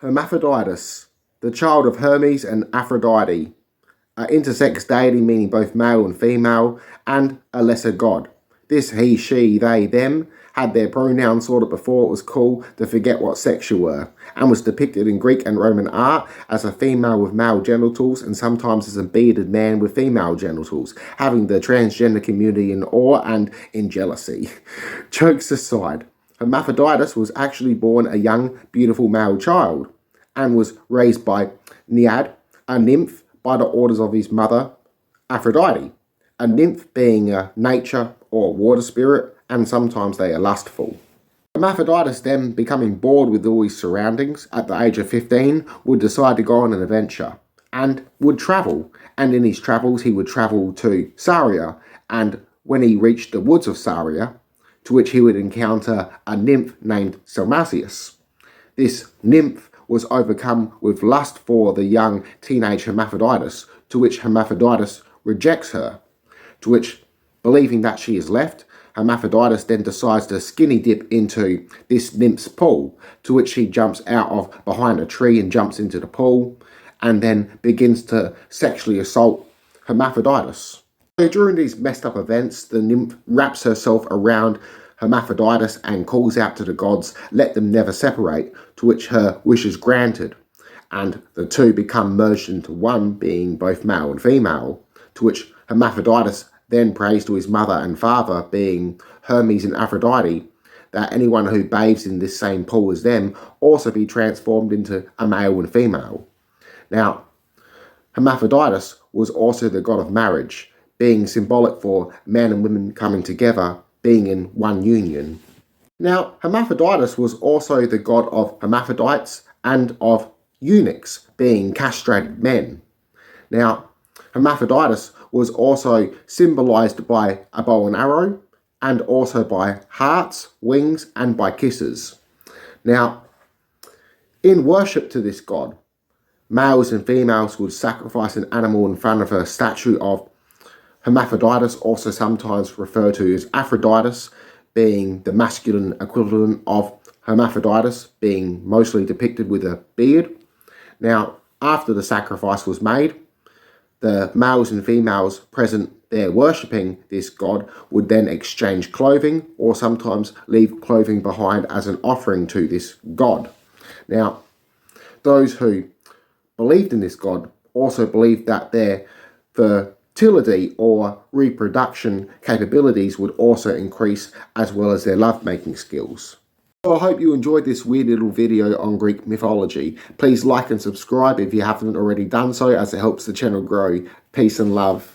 Hermaphroditus, the child of Hermes and Aphrodite, an intersex deity meaning both male and female, and a lesser god. This he, she, they, them had their pronouns sorted before it was cool to forget what sex you were, and was depicted in Greek and Roman art as a female with male genitals and sometimes as a bearded man with female genitals, having the transgender community in awe and in jealousy. Jokes aside, Hermaphroditus was actually born a young, beautiful male child, and was raised by Naiad, a nymph, by the orders of his mother, Aphrodite. A nymph being a nature or water spirit, and sometimes they are lustful. Hermaphroditus, then becoming bored with all his surroundings at the age of 15, would decide to go on an adventure and would travel. And in his travels, he would travel to Saria, and when he reached the woods of Saria, to which he would encounter a nymph named Salmasius. This nymph was overcome with lust for the young teenage Hermaphroditus, to which Hermaphroditus rejects her, to which, believing that she is left, Hermaphroditus then decides to skinny dip into this nymph's pool, to which he jumps out of behind a tree and jumps into the pool, and then begins to sexually assault Hermaphroditus. So during these messed up events, the nymph wraps herself around Hermaphroditus and calls out to the gods, let them never separate, to which her wish is granted, and the two become merged into one, being both male and female, to which Hermaphroditus then prays to his mother and father, being Hermes and Aphrodite, that anyone who bathes in this same pool as them also be transformed into a male and female. Now, Hermaphroditus was also the god of marriage, being symbolic for men and women coming together, being in one union. Now, Hermaphroditus was also the god of hermaphrodites and of eunuchs, being castrated men. Now, Hermaphroditus was also symbolized by a bow and arrow, and also by hearts, wings, and by kisses. Now, in worship to this god, males and females would sacrifice an animal in front of a statue of Hermaphroditus, also sometimes referred to as Aphroditus, being the masculine equivalent of Hermaphroditus, being mostly depicted with a beard. Now, after the sacrifice was made, the males and females present there worshipping this god would then exchange clothing, or sometimes leave clothing behind as an offering to this god. Now, those who believed in this god also believed that their fertility or reproduction capabilities would also increase, as well as their lovemaking skills. So I hope you enjoyed this weird little video on Greek mythology. Please like and subscribe if you haven't already done so, as it helps the channel grow. Peace and love.